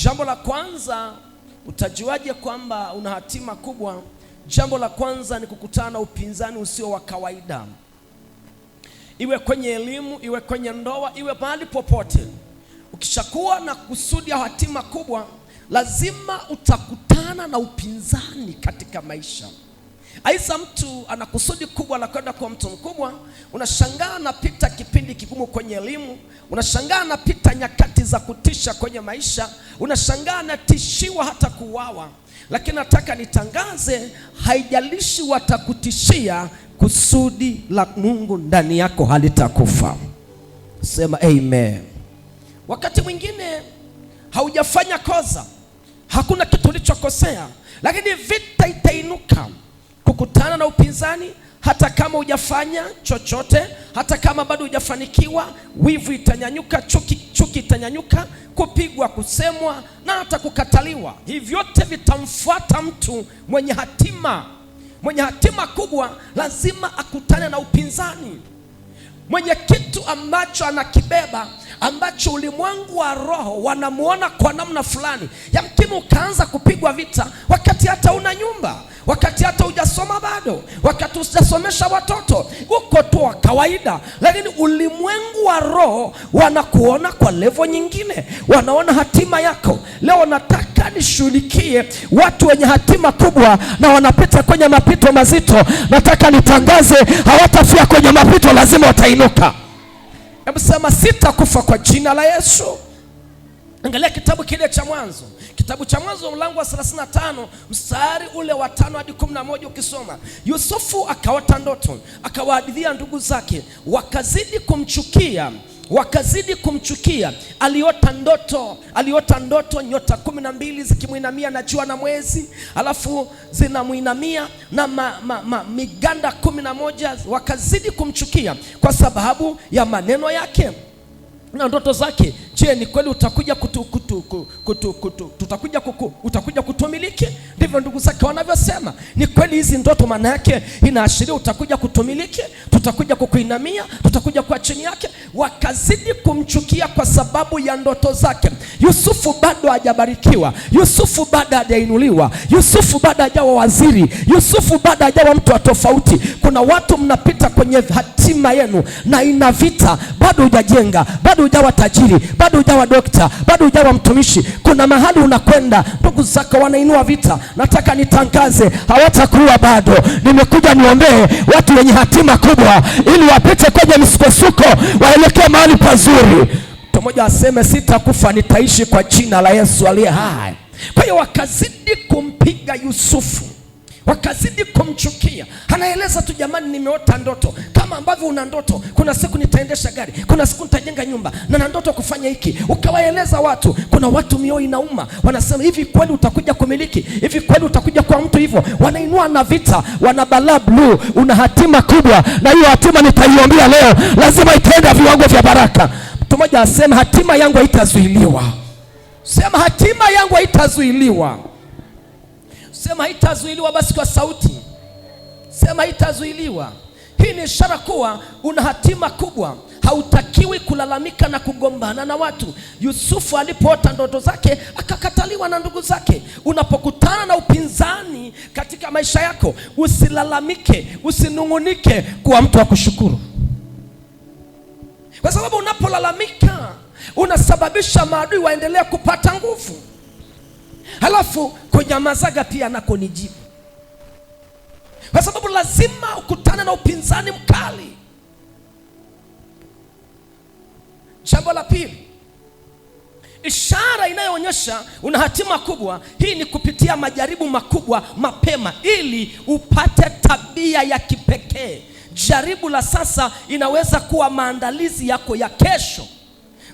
Jambo la kwanza, utajuaje kwamba una hatima kubwa? Jambo la kwanza ni kukutana na upinzani usio wa kawaida. Iwe kwenye elimu, iwe kwenye ndoa, iwe mahali popote. Ukishakuwa na kusudi ya hatima kubwa, lazima utakutana na upinzani katika maisha. Aisa mtu ana kusudi kubwa la kwenda kwa mtu mkubwa, unashangaa anapita kipindi kigumu kwenye elimu, unashangaa anapita nyakati za kutisha kwenye maisha, unashangaa anatishiwa hata kuuawa. Lakini nataka nitangaze, haijalishi watakutishia, kusudi la Mungu ndani yako halitakufa. Sema amen. Wakati mwingine haujafanya kosa, hakuna kitu ulichokosea, lakini vita itainuka kukutana na upinzani. Hata kama hujafanya chochote, hata kama bado hujafanikiwa, wivu itanyanyuka, chuki itanyanyuka, kupigwa, kusemwa na hata kukataliwa. Hivi vyote vitamfuata mtu mwenye hatima. Mwenye hatima kubwa lazima akutane na upinzani. Mwenye kitu ambacho anakibeba, ambacho ulimwengu wa roho wanamuona kwa namna fulani. Yamkini ukaanza kupigwa vita wakati hata una nyumba, wakati hata hujasoma bado, wakati hujasomesha watoto, uko tu wa kawaida. Lakini ulimwengu wa roho wanakuona kwa level nyingine, wanaona hatima yako. Leo nataka nishughulikie watu wenye hatima kubwa na wanapita kwenye mapito mazito. Nataka nitangaze, hawatafia kwenye mapito, lazima watainuka. Hebu sema, sitakufa kwa jina la Yesu. Angalia kitabu kile cha Mwanzo. Kitabu cha Mwanzo mlango wa 35 mstari ule wa 5 hadi 11 ukisoma. Yusufu akaota ndoto, akawahadithia ndugu zake, wakazidi kumchukia. Aliota ndoto nyota 12 zikimuinamia na jua na mwezi, alafu zinamuinamia na miganda 11. Wakazidi kumchukia kwa sababu ya maneno yake na ndoto zake. Je, ni kweli utakuja utakuja kutumiliki? Ndivyo ndugu zake wanavyosema. Ni kweli hizi ndoto maana yake inaashiria utakuja kutumiliki, tutakuja kukuinamia, tutakuja kwa chini yake. Wakazidi kumchukia kwa sababu ya ndoto zake. Yusufu bado hajabarikiwa, Yusufu bado hajainuliwa, Yusufu bado hajawa waziri, Yusufu bado hajawa mtu wa tofauti. Kuna watu mnapita kwenye hatima yenu na ina vita, bado hujajenga, bado hujawa tajiri, bado hujawa dokta, bado hujawa mtumishi. Kuna mahali unakwenda, ndugu zako wanainua vita. Nataka nitangaze, hawatakuwa bado. Nimekuja niombee watu wenye hatima kubwa ili wapite kwenye misukosuko, waelekee mahali pazuri. Mtu mmoja aseme, sitakufa, nitaishi kwa jina la Yesu aliye hai. Kwa hiyo wakazidi kumpiga Yusufu, wakazidi kumchukia. Anaeleza tu, jamani, nimeota ndoto. Kama ambavyo una ndoto, kuna siku nitaendesha gari, kuna siku nitajenga nyumba, na ndoto kufanya hiki. Ukawaeleza watu, kuna watu mioyo inauma, wanasema, hivi kweli utakuja kumiliki? Hivi kweli utakuja kwa mtu hivyo? Wanainua na vita, wana balaa blue. Una hatima kubwa, na hiyo hatima nitaiombea leo, lazima itaenda viwango vya baraka. Mtu mmoja asema, hatima yangu haitazuiliwa. Sema, hatima yangu haitazuiliwa. Sema, haitazuiliwa basi kwa sauti. Sema, haitazuiliwa. Hii ni ishara kuwa una hatima kubwa. Hautakiwi kulalamika na kugombana na watu. Yusufu alipoota ndoto zake akakataliwa na ndugu zake. Unapokutana na upinzani katika maisha yako, usilalamike, usinungunike, kuwa mtu wa kushukuru. Kwa sababu unapolalamika unasababisha maadui waendelee kupata nguvu. Halafu kunyamazaga pia nako ni jibu. Kwa sababu lazima ukutane na upinzani mkali. Jambo la pili, ishara inayoonyesha una hatima kubwa, hii ni kupitia majaribu makubwa mapema ili upate tabia ya kipekee. Jaribu la sasa inaweza kuwa maandalizi yako ya kesho,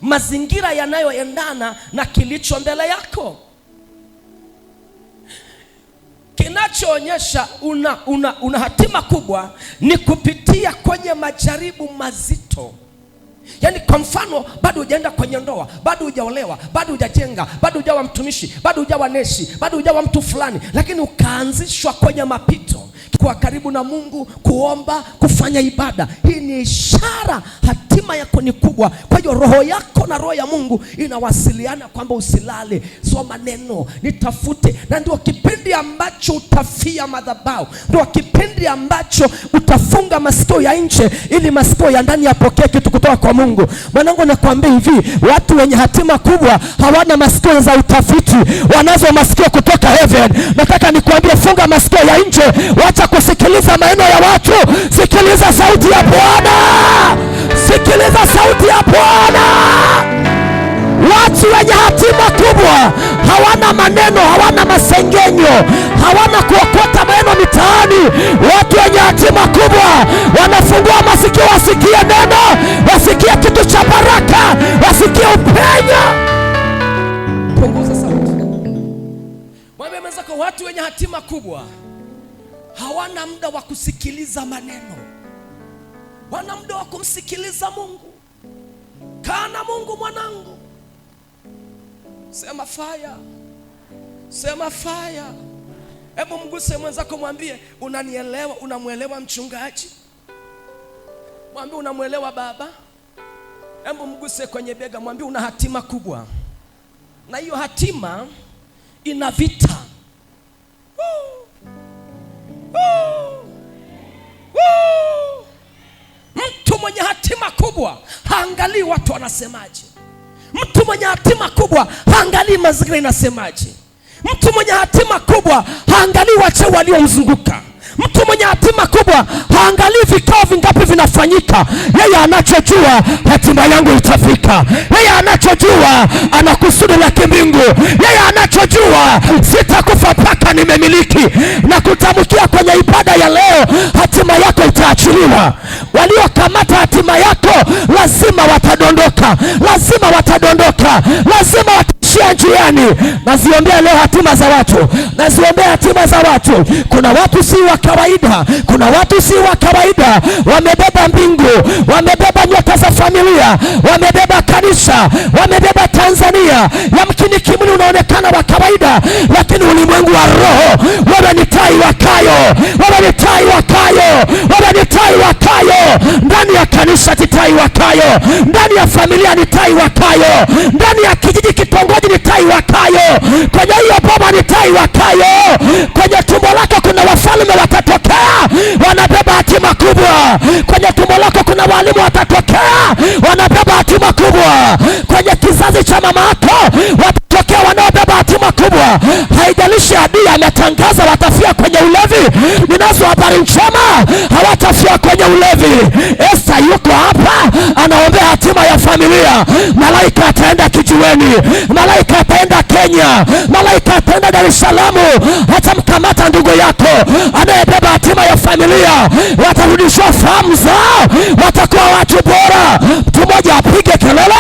mazingira yanayoendana na kilicho mbele yako. Kinachoonyesha una hatima kubwa ni kupitia kwenye majaribu mazito. Yaani kwa mfano, bado hujaenda kwenye ndoa, bado hujaolewa, bado hujajenga, bado hujawa mtumishi, bado hujawa nesi, bado hujawa mtu fulani, lakini ukaanzishwa kwenye mapito. kuwa karibu na Mungu, kuomba, kufanya ibada. Hii ni ishara hatima yako ni kubwa. Kwa hiyo roho yako na roho ya Mungu inawasiliana kwamba usilale, soma neno, nitafute. Na ndio kipindi ambacho utafia madhabahu, ndio kipindi ambacho utafunga masikio ya nje ili masikio ya ndani yapokee kitu kutoka kwa Mungu. Mwanangu, nakwambia hivi, watu wenye hatima kubwa hawana masikio za utafiti, wanazo masikio kutoka heaven. Nataka nikwambie, funga masikio ya nje, wacha kusikiliza maneno ya watu, sikiliza sauti ya Bwana. Sikiliza sauti ya Bwana. Watu wenye hatima kubwa hawana maneno, hawana masengenyo, hawana kuokota maneno mitaani. Watu wenye hatima kubwa wanafungua masikio, wasikie neno, wasikie kitu cha baraka, wasikie upenyo. Punguza sauti. Mwambie mwenzako, watu wenye hatima kubwa hawana muda wa kusikiliza maneno, wana muda wa kumsikiliza Mungu. Kaa na Mungu mwanangu. Sema fire. Sema fire. Hebu mguse mwenzako, mwambie unanielewa, unamuelewa mchungaji? Mwambie unamuelewa baba? Hebu mguse kwenye bega, mwambie una hatima kubwa. Na hiyo hatima ina vita. Mtu mwenye hatima kubwa haangalii watu wanasemaje. Mtu mwenye hatima kubwa haangalii mazingira inasemaje. Mtu mwenye hatima kubwa haangalii watu waliomzunguka. Mtu mwenye hatima kubwa haangalii vikao vingapi vinafanyika. Yeye anachojua, hatima yangu itafika. Yeye anachojua, ana kusudi la kimbingu. Yeye anachojua, sitakufa mpaka nimemiliki. Na kutamkia kwenye ibada ya leo, hatima yako itaachiliwa. Waliokamata hatima yako lazima watadondoka, lazima watadondoka, lazima wataishia njiani. Naziombea leo hatima za watu, naziombea hatima za watu. Kuna watu si wa kawaida, kuna watu si wa kawaida. Wamebeba mbingu, wamebeba nyota za familia, wamebeba kanisa, wamebeba Tanzania. Yamkini kimwili unaonekana wa kawaida, lakini ulimwengu wa roho, wewe ni tai wakayo, wewe ni tai wakayo, wewe ni tai wakayo. Ndani ya kanisa ni tai wakayo, ndani ya familia ni tai wakayo, ndani ya kijiji, kitongoji ni tai wakayo, kwenye hiyo boma ni tai wakayo. Kwenye tumbo lako kuna wafalme watatokea, wanabeba hatima kubwa. Kwenye tumbo lako kuna walimu watatokea, wanabeba hatima kubwa. Kwenye kizazi cha mama yako watatokea wanaobeba hatima kubwa. Haijalishi adui ametangaza watafia kwenye ulevi, ninazo habari njema, hawatafia kwenye ulevi. Esther yuko hapa, anaombea hatima ya familia. Malaika ataenda kijiweni, malaika ataenda Kenya, malaika ataenda Dar es Salaam, hatamkamata ndugu yako anayebeba hatima ya familia. Watarudishwa fahamu zao, watakuwa watu bora. Mtu mmoja apige kelele,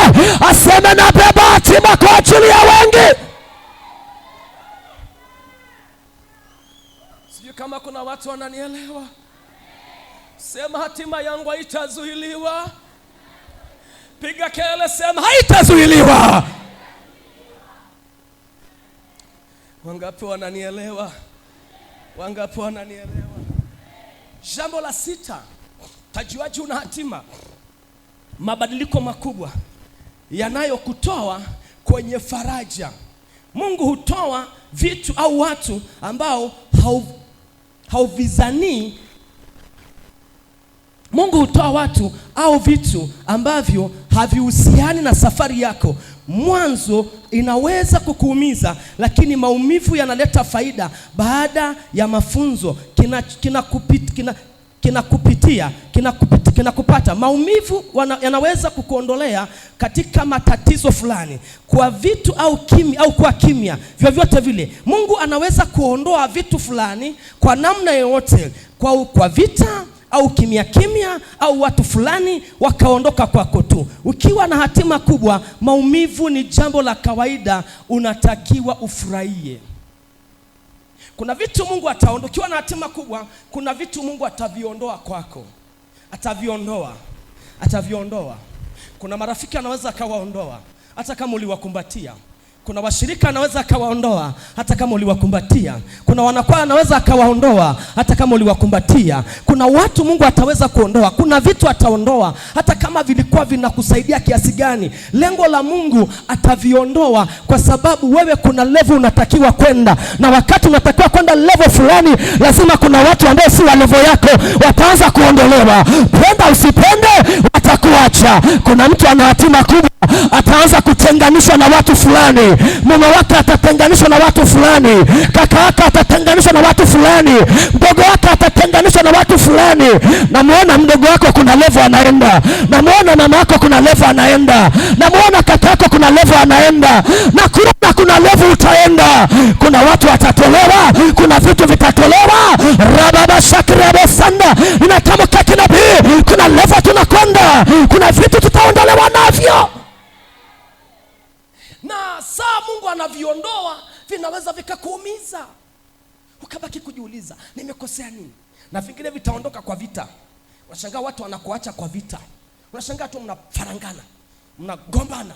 aseme nabeba hatima kwa ajili ya wengi. Sijui kama kuna watu wananielewa. Sema hatima yangu haitazuiliwa. Piga kelele, sema haitazuiliwa. Wangapi wananielewa? Wangapi wananielewa? Jambo la sita, tajuaje una hatima? Mabadiliko makubwa yanayokutoa kwenye faraja. Mungu hutoa vitu au watu ambao hauvizanii. Mungu hutoa watu au vitu ambavyo havihusiani na safari yako. Mwanzo inaweza kukuumiza, lakini maumivu yanaleta faida. Baada ya mafunzo kinakupata. Maumivu yanaweza kukuondolea katika matatizo fulani. Kwa vitu au kwa kimya, vyovyote vile, Mungu anaweza kuondoa vitu fulani kwa namna yoyote, kwa vita au kimya au watu fulani wakaondoka kwako tu. Ukiwa na hatima kubwa, maumivu ni jambo la kawaida, unatakiwa ufurahie. Kuna vitu Mungu ataondoa. Ukiwa na hatima kubwa, kuna vitu Mungu ataviondoa kwako. Ataviondoa. Kuna marafiki anaweza akawaondoa hata kama uliwakumbatia. Kuna washirika anaweza akawaondoa hata kama uliwakumbatia. Kuna wanakwaya anaweza akawaondoa hata kama uliwakumbatia. Kuna watu Mungu ataweza kuondoa. Kuna vitu ataondoa hata kama vilikuwa vinakusaidia kiasi gani. Lengo la Mungu ataviondoa kwa sababu wewe kuna level unatakiwa kwenda. Na wakati unatakiwa kwenda level fulani, lazima kuna watu ambao si wa level yako wataanza kuondolewa. Penda usipende, watakuacha. Kuna mtu ana hatima kubwa, ataanza kutenganishwa na watu fulani. Mume wake atatenganishwa na watu fulani. Kaka yake atatenganishwa na watu fulani. Mdogo wake atatenganishwa na watu fulani. Namuona mdogo wako kuna level anaenda. Namuona mama yako kuna level anaenda. Namuona kaka yako kuna level anaenda. Na kuna level utaenda. Kuna watu watatolewa. Kuna vitu vitatolewa. Rababa shakraba sanda. Ninatamka kinabii. Kuna level tunakwenda. Kuna vitu tutaondolewa navyo. Na saa Mungu anaviondoa vinaweza vikakuumiza. Ukabaki kujiuliza, nimekosea nini? Na vingine vitaondoka kwa vita. Unashangaa watu wanakuacha kwa vita. Unashangaa tu mnafarangana, mnagombana.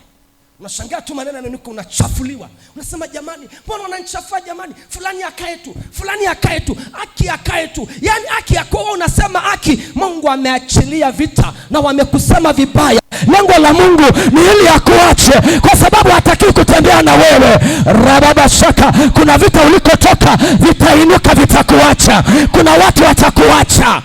Unashangaa tu maneno yananuka, unachafuliwa. Unasema jamani, mbona unanichafua jamani? Fulani akae tu, fulani akae tu, Aki akae tu. Yaani Aki yako unasema Aki, Mungu ameachilia vita na wamekusema vibaya. Lengo la Mungu ni ili akuache kwa sababu hataki kutembea na wewe. Rababa shaka, kuna vita ulikotoka vitainuka vitakuacha. Kuna watu watakuacha.